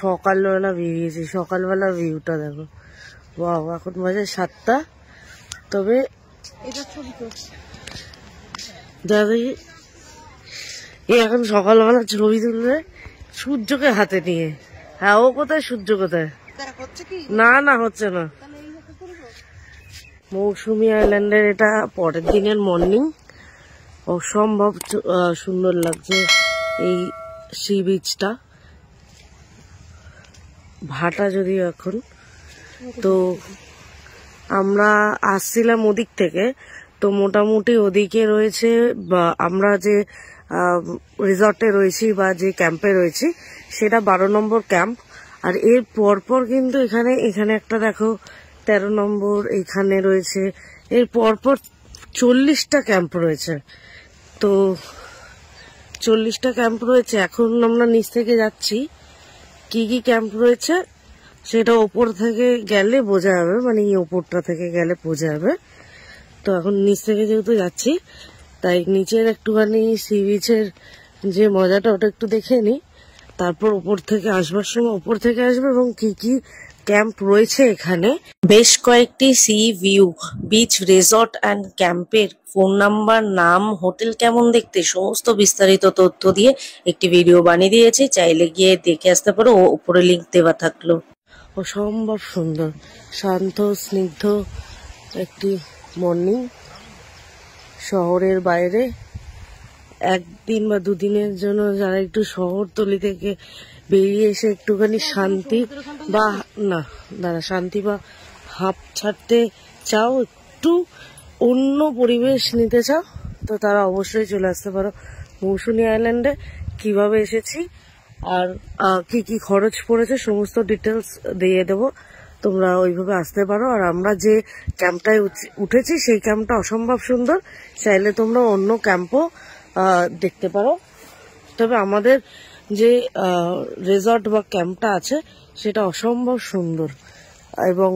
সকালবেলা বেরিয়েছি, সকালবেলা ভিউটা দেখো। বাবা এখন বাজে 7টা। তবে দেখি এখন সকালবেলা ছবি তুলবে সূর্যকে হাতে নিয়ে। হ্যাঁ, ও কোথায়, সূর্য কোথায়? না না, হচ্ছে না। মৌসুমী আইল্যান্ডের এটা পরের দিনের মর্নিং। অসম্ভব সুন্দর লাগছে এই সি বিচটা। ভাটা যদিও এখন। তো আমরা আসছিলাম ওদিক থেকে, তো মোটামুটি ওদিকে রয়েছে, বা আমরা যে রিসর্টে রয়েছি বা যে ক্যাম্পে রয়েছি সেটা 12 নম্বর ক্যাম্প। আর এর পরপর কিন্তু এখানে একটা দেখো 13 নম্বর এখানে রয়েছে। এর পরপর 40টা ক্যাম্প রয়েছে। তো 40টা ক্যাম্প রয়েছে। এখন আমরা নিচ থেকে যাচ্ছি, কি কি ক্যাম্প রয়েছে সেটা ওপর থেকে গেলে বোঝা যাবে, মানে এই ওপরটা থেকে গেলে বোঝা যাবে। তো এখন নিচ থেকে যেহেতু যাচ্ছি তাই নিচের একটুখানি সি বিচের যে মজাটা ওটা একটু দেখে নি, তারপর উপর থেকে আসবার সময় উপর থেকে আসবে এবং কি কি ক্যাম্প রয়েছে এখানে। বেশ কয়েকটি C view beach resort and ক্যাম্পের ফোন নাম্বার, নাম, হোটেল কেমন দেখতে সমস্ত বিস্তারিত তথ্য দিয়ে একটি ভিডিও বানিয়ে দিয়েছি, চাইলে গিয়ে দেখে আসতে পারো। ও উপরে লিঙ্ক দেওয়া থাকলো। অসম্ভব সুন্দর, শান্ত স্নিগ্ধ একটি মর্নিং। শহরের বাইরে একদিন বা দুদিনের জন্য যারা একটু শহরতলি থেকে বেরিয়ে এসে একটুখানি শান্তি বা শান্তি বা হাঁপ ছাড়তে চাও, একটু অন্য পরিবেশ নিতে চাও, তো তারা অবশ্যই চলে আসতে পারো মৌসুমী আইল্যান্ডে। কিভাবে এসেছি আর কি কি খরচ পড়েছে সমস্ত ডিটেলস দিয়ে দেবো, তোমরা ওইভাবে আসতে পারো। আর আমরা যে ক্যাম্পটায় উঠেছি সেই ক্যাম্পটা অসম্ভব সুন্দর, চাইলে তোমরা অন্য ক্যাম্পও দেখতে পারো। তবে আমাদের যে রিসর্ট বা ক্যাম্পটা আছে সেটা অসম্ভব সুন্দর, এবং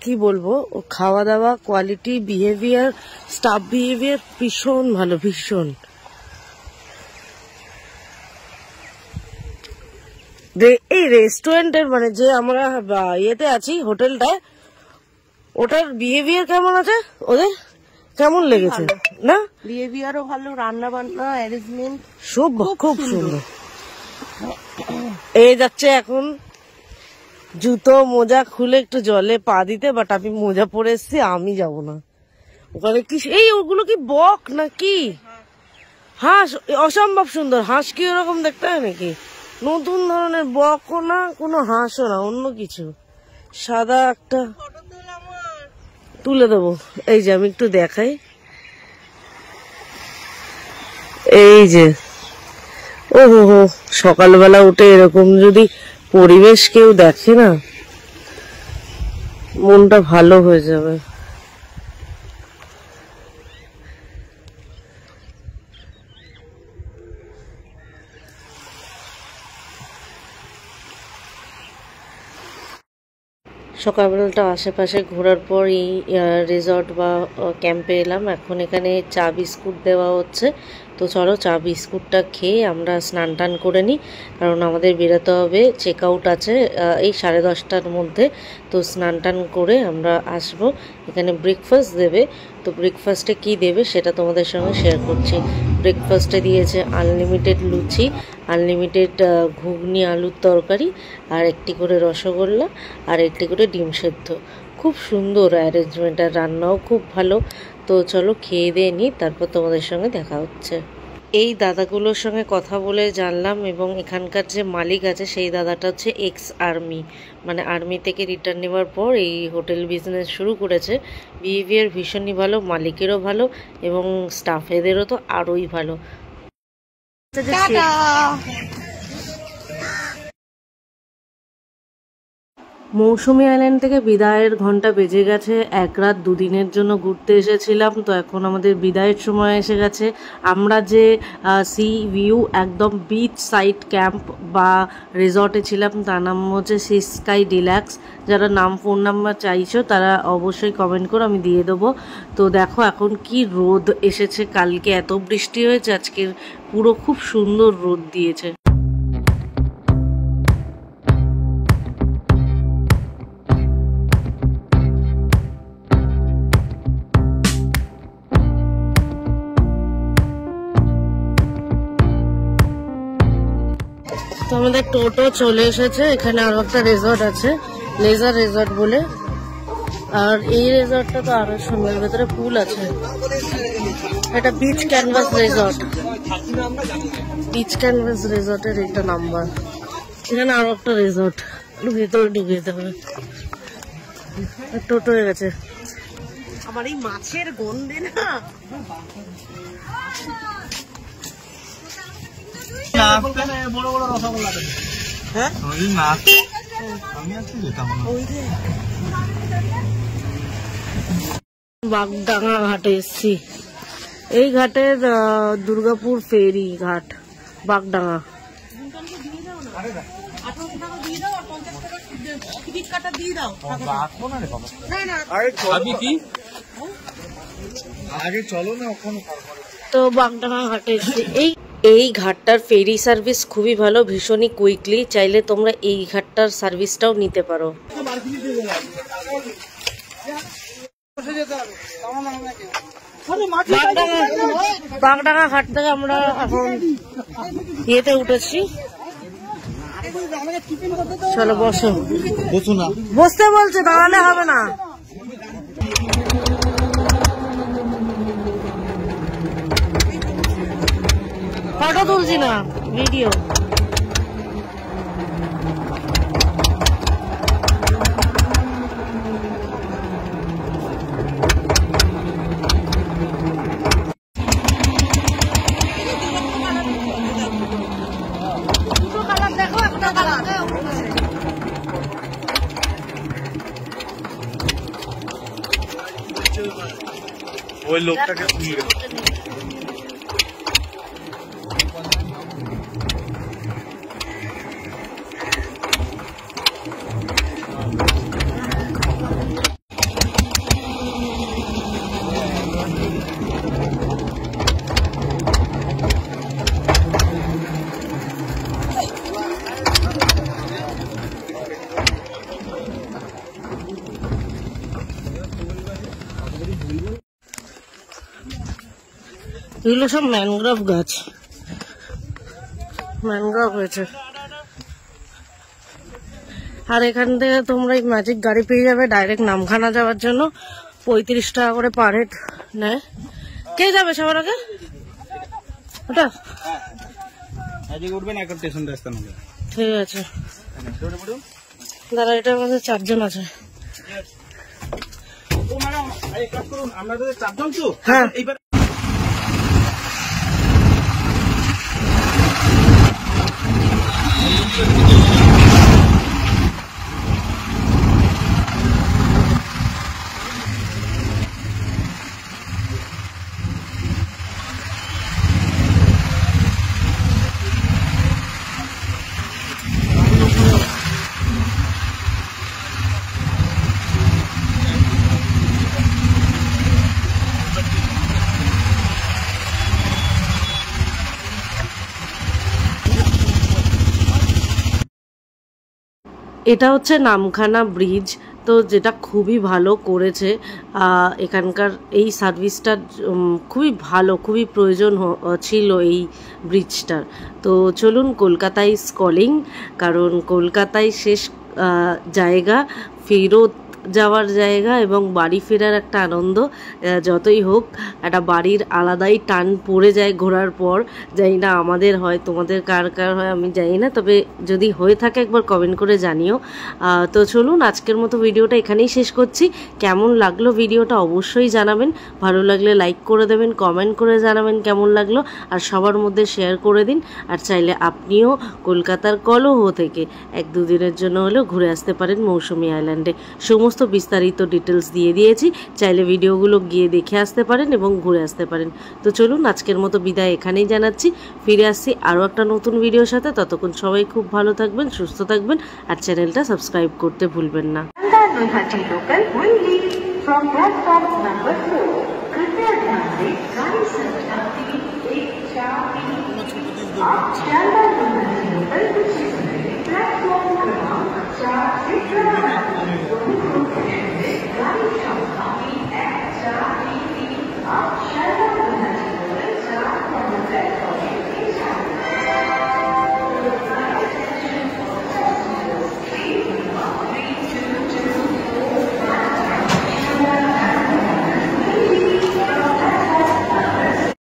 কি বলবো, খাওয়া দাওয়া কোয়ালিটি, বিহেভিয়ার, স্টাফ বিহেভিয়ার ভীষণ ভালো, ভীষণ। এই রেস্টুরেন্টের মানে যে আমরা ইয়েতে আছি হোটেলটায়, ওটার বিহেভিয়ার কেমন আছে, ওদের কেমন লেগেছে? না, বিহেভিয়ারও ভালো, রান্না বান্না অ্যারেঞ্জমেন্ট সব খুব সুন্দর। এই যাচ্ছে এখন জুতো মোজা খুলে একটু জলে পা দিতে, বাট আমি মোজা পরে এসছি, আমি যাব না ওখানে। কি এই ওগুলো কি বক নাকি হাঁস? অসম্ভব সুন্দর। হাঁস কি ওরকম দেখতে হয় নাকি? নতুন ধরনের বকও না, কোনো হাঁসও না, অন্য কিছু। সাদা একটা তুলে দেবো। এই যে আমি একটু দেখাই, এই যে ও হো, সকালবেলা উঠে এরকম যদি পরিবেশ কেউ দেখে না, মনটা ভালো হয়ে যাবে। সকালবেলাটা আশেপাশে ঘোরার পর এই রিসর্ট বা ক্যাম্পে এলাম। এখন এখানে চা বিস্কুট দেওয়া হচ্ছে, তো চলো চা বিস্কুটটা খেয়ে আমরা স্নান টান করে নিই, কারণ আমাদের বেরোতে হবে, চেক আউট আছে এই 10:30টার মধ্যে। তো স্নান টান করে আমরা আসবো। এখানে ব্রেকফাস্ট দেবে, তো ব্রেকফাস্টে কি দেবে সেটা তোমাদের সঙ্গে শেয়ার করছি। ব্রেকফাস্টে দিয়েছে আনলিমিটেড লুচি, আনলিমিটেড ঘুগনি আলুর তরকারি, আর একটি করে রসগোল্লা, আর একটি করে ডিম সেদ্ধ। খুব সুন্দর অ্যারেঞ্জমেন্ট, আর রান্নাও খুব ভালো। তো চলো খেয়ে দিয়ে নিই, তারপর তোমাদের সঙ্গে দেখা হচ্ছে। এই দাদাগুলোর সঙ্গে কথা বলে জানলাম, এবং এখানকার যে মালিক আছে সেই দাদাটা হচ্ছে এক্স আর্মি, মানে আর্মি থেকে রিটার্ন নেওয়ার পর এই হোটেল বিজনেস শুরু করেছে। বিহেভিয়ার ভীষণই ভালো, মালিকেরও ভালো এবং স্টাফেদেরও তো আরোই ভালো। মৌসুমী আইল্যান্ড থেকে বিদায়ের ঘন্টা বেজে গেছে। 1 রাত 2 দিনের জন্য ঘুরতে এসেছিলাম, তো এখন আমাদের বিদায়ের সময় এসে গেছে। আমরা যে সি ভিউ একদম বিচ সাইড ক্যাম্প বা রিসর্টে ছিলাম তার নাম হচ্ছে সি স্কাই ডিলাক্স। যারা নাম ফোন নাম্বার চাইছো তারা অবশ্যই কমেন্ট করো, আমি দিয়ে দেবো। তো দেখো এখন কি রোদ এসেছে, কালকে এত বৃষ্টি হয়েছে, আজকের পুরো খুব সুন্দর রোদ দিয়েছে। তো আমাদের টোটো চলে এসেছে। এখানে আরো একটা রিসর্ট আছে, লেজার রিসর্ট বলে। আর এই রিসর্টটা তো আরো সুন্দর, ভেতরে পুল আছে। এটা beach canvas resort, beach canvas রিসর্টের এটা নাম্বার। এখানে আরো একটা রিসর্ট, ভেতরে ঢুকে যেতে হবে। টোটো হয়ে গেছে। আমার এই মাছের গন্ধে না বাগডাঙ্গা ঘাটে এসছি। এই ঘাটের দুর্গাপুর ফেরি ঘাট, বাগডাঙ্গা। তো বাগডাঙ্গা ঘাটে এসছি। এই ঘাটটার ফেরি সার্ভিস খুবই ভালো, ভীষণই কুইকলি। চাইলে তোমরা এই ঘাটটার সার্ভিসটাও নিতে পারো। বাগডাঙ্গা ঘাট থেকে আমরা এখন ইয়েতে উঠেছি। চলো বসো। বসতে বলছে, দাঁড়ালে হবে না। ফটো তুলছি না, ভিডিও। ওই লোকটাকে এগুলো সব ম্যানগ্রোভ গাছ, ম্যানগ্রোভ হয়েছে। আর এখান থেকে তোমরা এই ম্যাজিক গাড়ি পেয়ে যাবে ডাইরেক্ট নামখানা যাওয়ার জন্য। 35 টাকা করে পার হেড নেয়। কে যাবে সবার আগে? ওটা ঠিক আছে দাদা, এটার মধ্যে 4 জন আছে। হ্যাঁ এটা হচ্ছে নামখানা ব্রিজ। তো যেটা খুবই ভালো করেছে, এখানকার এই সার্ভিসটা খুবই ভালো, খুবই প্রয়োজন ছিল এই ব্রিজটার। তো চলুন, কলকাতা ইজ কলিং, কারণ কলকাতায় শেষ জায়গা, ফেরত যাওয়ার জায়গা এবং বাড়ি ফেরার একটা আনন্দ। যতই হোক একটা বাড়ির আলাদাই টান পড়ে যায় ঘোরার পর। জানি না আমাদের হয়, তোমাদের কার কার হয় আমি জানি না, তবে যদি হয়ে থাকে একবার কমেন্ট করে জানিও। তো চলুন, আজকের মতো ভিডিওটা এখানেই শেষ করছি। কেমন লাগলো ভিডিওটা অবশ্যই জানাবেন, ভালো লাগলে লাইক করে দেবেন, কমেন্ট করে জানাবেন কেমন লাগলো, আর সবার মধ্যে শেয়ার করে দিন। আর চাইলে আপনিও কলকাতার কলহ থেকে 1-2 দিনের জন্য হলেও ঘুরে আসতে পারেন মৌসুমী আইল্যান্ডে। সমস্ত বিস্তারিত ডিটেলস দিয়ে দিয়েছি, চাইলে ভিডিওগুলো গিয়ে দেখে আসতে পারেন এবং ঘুরে আসতে পারেন। তো চলুন, আজকের মতো বিদায় এখানেই জানাচ্ছি। ফিরে আসছি আরও একটা নতুন ভিডিওর সাথে। ততক্ষণ সবাই খুব ভালো থাকবেন, সুস্থ থাকবেন, আর চ্যানেলটা সাবস্ক্রাইব করতে ভুলবেন না। आप